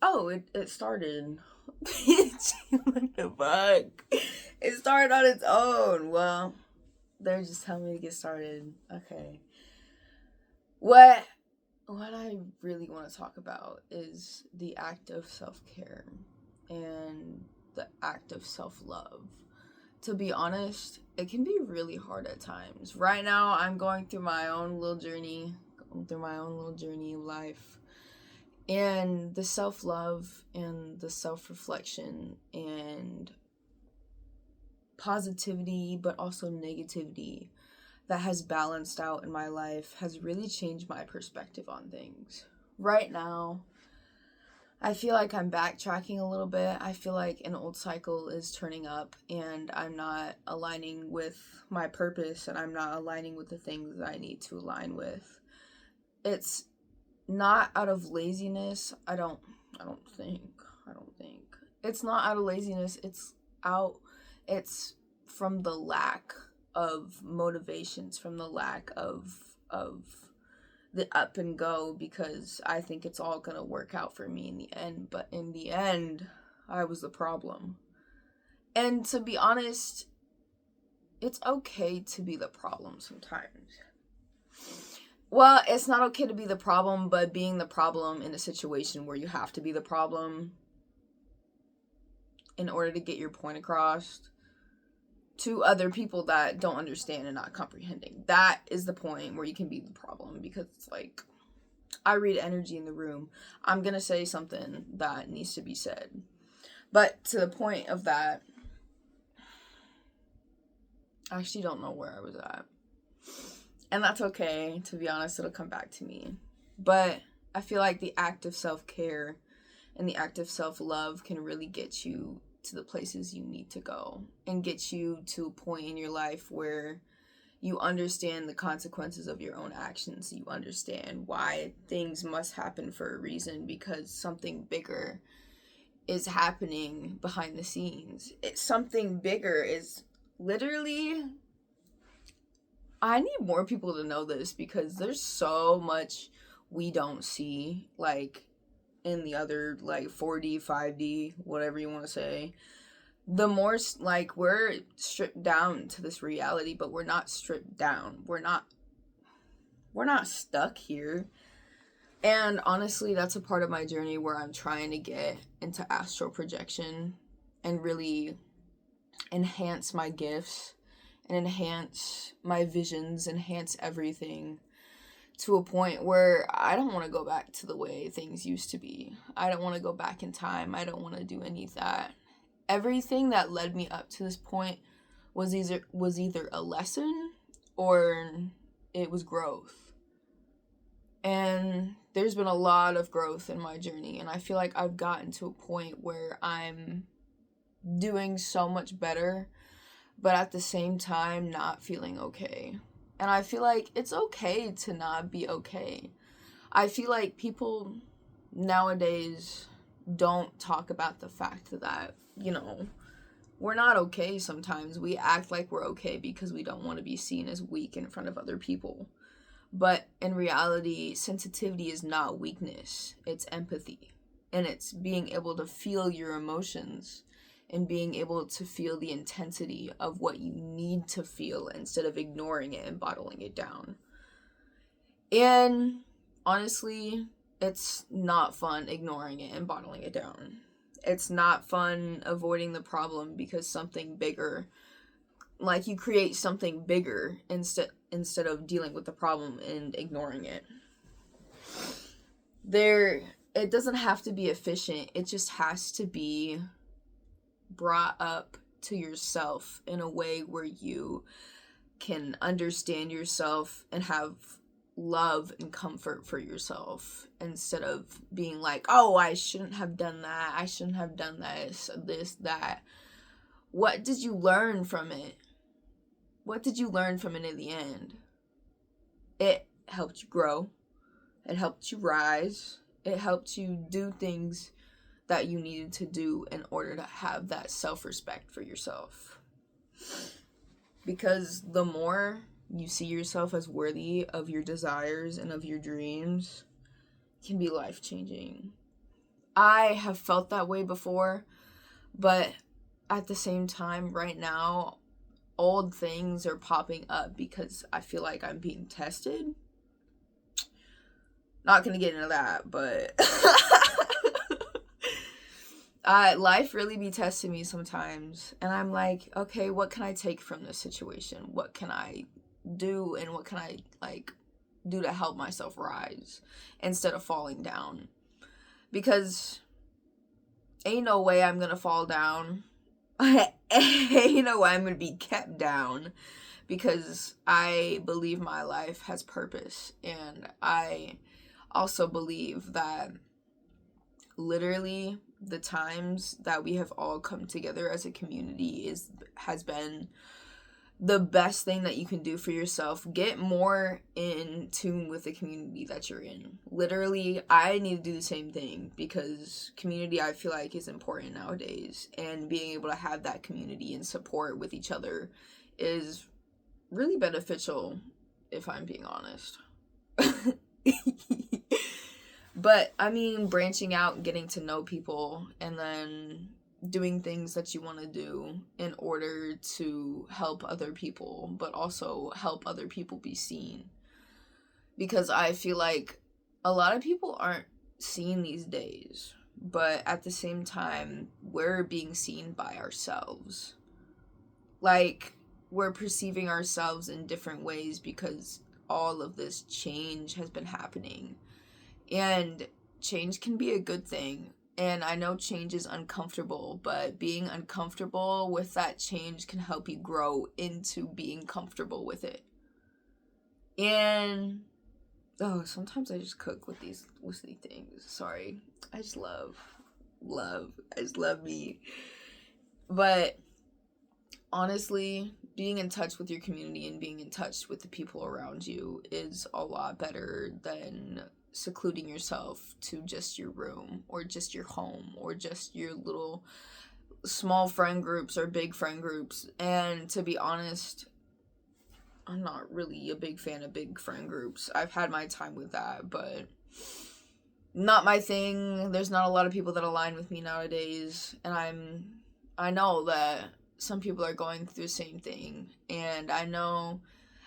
Oh, it started. What the fuck? It started on its own. Well, they're just telling me to get started. Okay. What what I really want to talk about is the act of self-care and the act of self-love. To be honest, it can be really hard at times. Right now, I'm going through my own little journey, of life. And the self love and the self reflection and positivity, but also negativity that has balanced out in my life has really changed my perspective on things. Right now, I feel like I'm backtracking a little bit. I feel like an old cycle is turning up and I'm not aligning with my purpose and I'm not aligning with the things that I need to align with. It's not out of laziness. I don't think. It's not out of laziness. Out it's from the lack of motivations, from the lack of the up and go, because I think it's all going to work out for me in the end, but in the end I was the problem. And to be honest, it's okay to be the problem sometimes. Well, it's not okay to be the problem, but being the problem in a situation where you have to be the problem in order to get your point across to other people that don't understand and not comprehending. That is the point where you can be the problem, because it's like, I read energy in the room. I'm going to say something that needs to be said. But to the point of that, I actually don't know where I was at. And that's okay. To be honest, it'll come back to me. But I feel like the act of self-care and the act of self-love can really get you to the places you need to go and get you to a point in your life where you understand the consequences of your own actions. You understand why things must happen for a reason, because something bigger is happening behind the scenes. Something bigger is literally, I need more people to know this, because there's so much we don't see, like in the other, like 4D, 5D, whatever you want to say. The more, like, we're stripped down to this reality, but we're not stripped down. We're not stuck here. And honestly, that's a part of my journey where I'm trying to get into astral projection and really enhance my gifts and enhance my visions, enhance everything to a point where I don't want to go back to the way things used to be. I don't want to go back in time. I don't want to do any of that. Everything that led me up to this point was either a lesson or it was growth. And there's been a lot of growth in my journey, and I feel like I've gotten to a point where I'm doing so much better, but at the same time not feeling okay. And I feel like it's okay to not be okay. I feel like people nowadays don't talk about the fact that, we're not okay sometimes. We act like we're okay because we don't want to be seen as weak in front of other people. But in reality, sensitivity is not weakness, it's empathy. And it's being able to feel your emotions and being able to feel the intensity of what you need to feel instead of ignoring it and bottling it down. And honestly, it's not fun ignoring it and bottling it down. It's not fun avoiding the problem because something bigger, like you create something bigger instead of dealing with the problem and ignoring it. It doesn't have to be efficient. It just has to be brought up to yourself in a way where you can understand yourself and have love and comfort for yourself, instead of being like, oh, I shouldn't have done that, I shouldn't have done this, that. What did you learn from it? What did you learn from it in the end? It helped you grow. It helped you rise. It helped you do things that you needed to do in order to have that self-respect for yourself. Because the more you see yourself as worthy of your desires and of your dreams, it can be life-changing. I have felt that way before, but at the same time, right now, old things are popping up because I feel like I'm being tested. Not gonna get into that, but life really be testing me sometimes, and I'm like, okay, what can I take from this situation? What can I do, and what can I like do to help myself rise instead of falling down? Because ain't no way I'm gonna fall down. Ain't no way I'm gonna be kept down, because I believe my life has purpose, and I also believe that literally the times that we have all come together as a community has been the best thing that you can do for yourself. Get more in tune with the community that you're in. Literally, I need to do the same thing, because community, I feel like, is important nowadays, and being able to have that community and support with each other is really beneficial, if I'm being honest. But I mean, branching out and getting to know people, and then doing things that you want to do in order to help other people, but also help other people be seen. Because I feel like a lot of people aren't seen these days, but at the same time, we're being seen by ourselves. Like, we're perceiving ourselves in different ways because all of this change has been happening. And change can be a good thing. And I know change is uncomfortable, but being uncomfortable with that change can help you grow into being comfortable with it. And sometimes I just cook with these things. Sorry. I just love. I just love me. But honestly, being in touch with your community and being in touch with the people around you is a lot better than secluding yourself to just your room, or just your home, or just your little small friend groups or big friend groups. And to be honest, I'm not really a big fan of big friend groups. I've had my time with that, but not my thing. There's not a lot of people that align with me nowadays, and I know that some people are going through the same thing, and I know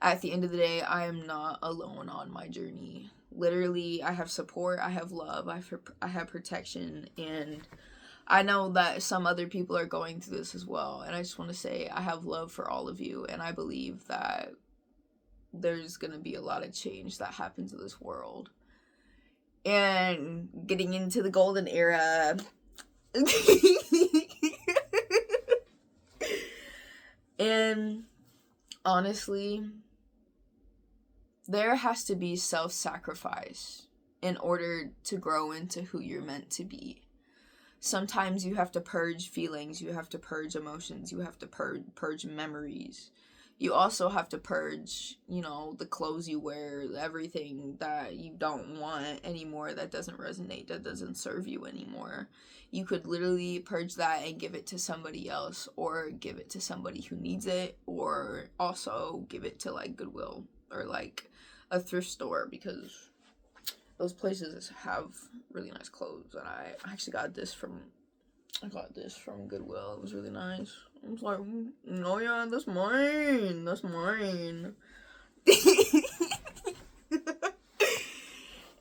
at the end of the day, I am not alone on my journey. Literally, I have support, I have love, I have protection, and I know that some other people are going through this as well. And I just want to say I have love for all of you, and I believe that there's going to be a lot of change that happens in this world. And getting into the golden era. And honestly, there has to be self-sacrifice in order to grow into who you're meant to be. Sometimes you have to purge feelings, you have to purge emotions, you have to purge memories. You also have to purge, the clothes you wear, everything that you don't want anymore, that doesn't resonate, that doesn't serve you anymore. You could literally purge that and give it to somebody else, or give it to somebody who needs it, or also give it to like Goodwill or like a thrift store, because those places have really nice clothes. And I actually got this from Goodwill. It was really nice. I was like, oh yeah, that's mine.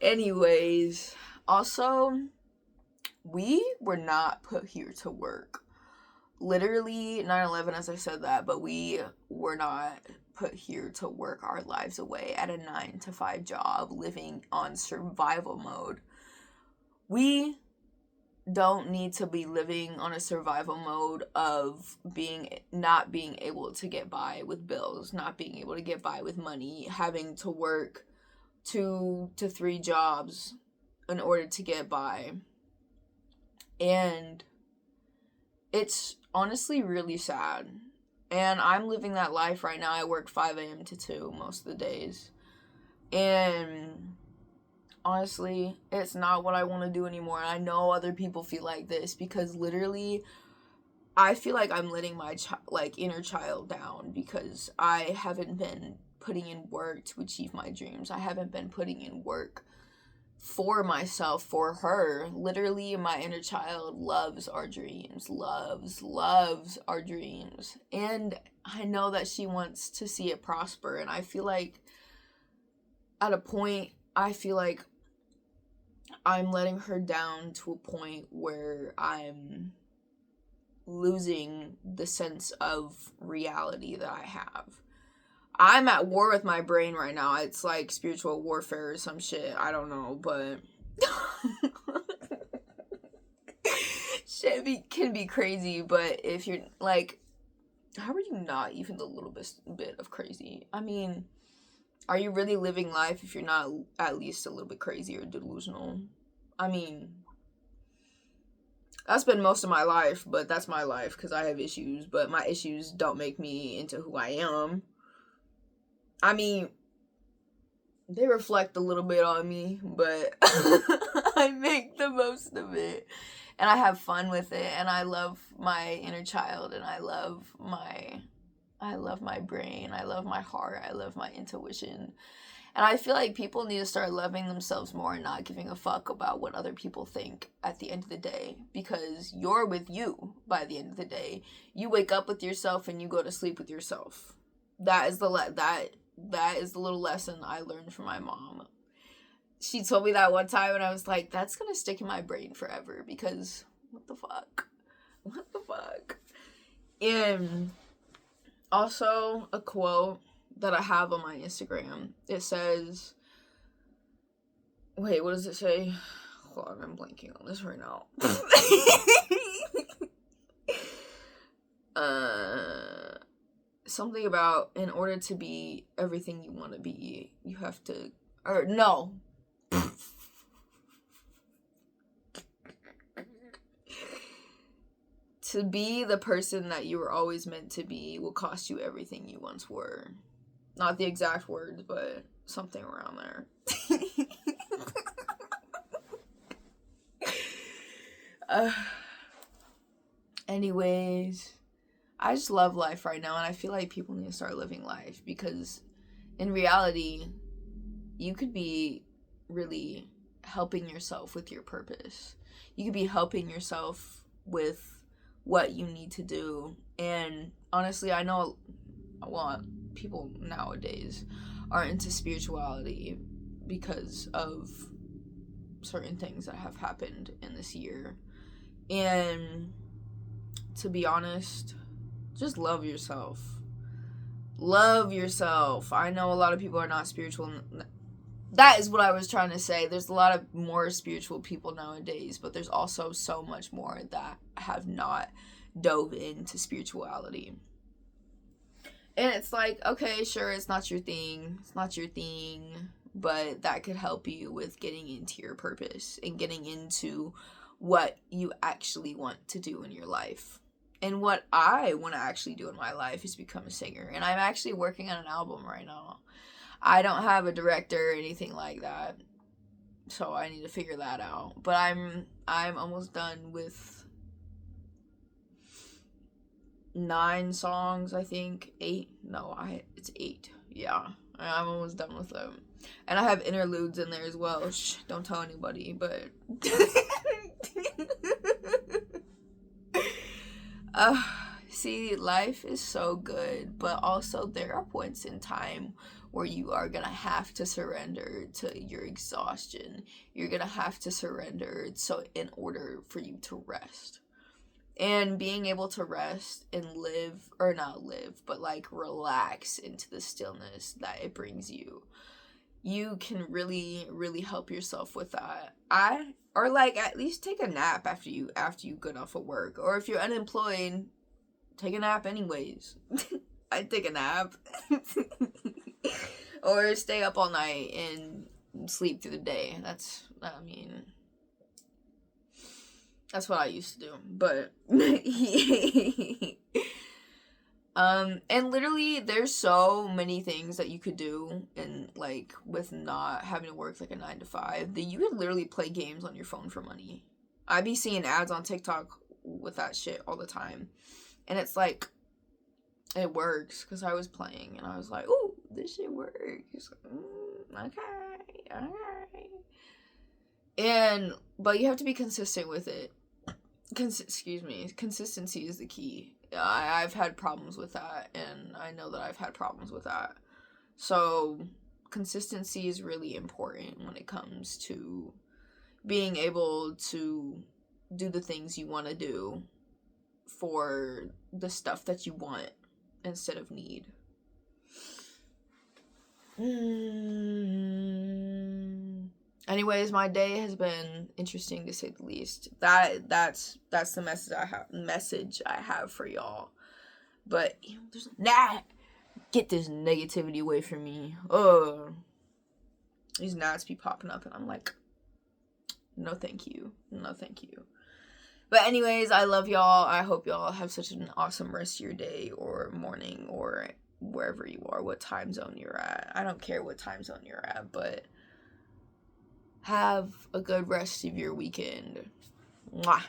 Anyways, also, we were not put here to work. Literally, 9/11, as I said that, but we were not put here to work our lives away at a 9-to-5 job, living on survival mode. We don't need to be living on a survival mode of not being able to get by with bills, not being able to get by with money, having to work 2 to 3 jobs in order to get by. And it's honestly really sad. And I'm living that life right now. I work 5 a.m. to 2 most of the days. And honestly, it's not what I want to do anymore. And I know other people feel like this, because literally, I feel like I'm letting my inner child down, because I haven't been putting in work to achieve my dreams. I haven't been putting in work for myself, for her. Literally, my inner child loves our dreams, loves our dreams. And I know that she wants to see it prosper. And I feel like at a point, I feel like I'm letting her down to a point where I'm losing the sense of reality that I have. I'm at war with my brain right now. It's like spiritual warfare or some shit. I don't know, but shit can be crazy. But if you're like, how are you not even a little bit of crazy? I mean, are you really living life if you're not at least a little bit crazy or delusional? I mean, that's been most of my life, but that's my life because I have issues. But my issues don't make me into who I am. I mean, they reflect a little bit on me, but I make the most of it. And I have fun with it, and I love my inner child, and I love my brain, I love my heart, I love my intuition. And I feel like people need to start loving themselves more and not giving a fuck about what other people think at the end of the day, because you're with you by the end of the day. You wake up with yourself and you go to sleep with yourself. That is the little lesson I learned from my mom. She told me that one time and I was like, that's gonna stick in my brain forever, because what the fuck? And also a quote that I have on my Instagram. It says, wait, what does it say? Hold on, I'm blanking on this right now. Something about, in order to be everything you want to be, you have to, or no. To be the person that you were always meant to be will cost you everything you once were. Not the exact words, but something around there. Anyways, I just love life right now, and I feel like people need to start living life, because in reality, you could be really helping yourself with your purpose. You could be helping yourself with what you need to do. And honestly, I know a lot of people nowadays are into spirituality because of certain things that have happened in this year. And to be honest, just love yourself. Love yourself. I know a lot of people are not spiritual. That is what I was trying to say. There's a lot of more spiritual people nowadays, but there's also so much more that have not dove into spirituality. And it's like, okay, sure, it's not your thing, but that could help you with getting into your purpose and getting into what you actually want to do in your life. And what I want to actually do in my life is become a singer. And I'm actually working on an album right now. I don't have a director or anything like that, so I need to figure that out. But I'm almost done with 9 songs, I think. 8? No, it's 8. Yeah, I'm almost done with them. And I have interludes in there as well. Shh, don't tell anybody, but see, life is so good, but also there are points in time where you are gonna have to surrender to your exhaustion. You're gonna have to surrender so in order for you to rest. And being able to rest and live, or not live, but like relax into the stillness that it brings you, you can really, really help yourself with that. Or like at least take a nap after you get off of work. Or if you're unemployed, take a nap anyways. I'd take a nap. Or stay up all night and sleep through the day. That's what I used to do. But and literally there's so many things that you could do, and like with not having to work like a 9 to 5, that you could literally play games on your phone for money. I be seeing ads on TikTok with that shit all the time. And it's like, it works, because I was playing and I was like, ooh, this shit works. Okay, alright. But you have to be consistent with it. Consistency is the key. I've had problems with that, and I know that I've had problems with that. So consistency is really important when it comes to being able to do the things you want to do for the stuff that you want instead of need. Anyways, my day has been interesting to say the least. That's the message I have for y'all. But get this negativity away from me. These gnats be popping up and I'm like, no thank you. No thank you. But anyways, I love y'all. I hope y'all have such an awesome rest of your day or morning or wherever you are, what time zone you're at. I don't care what time zone you're at, but have a good rest of your weekend. Mwah.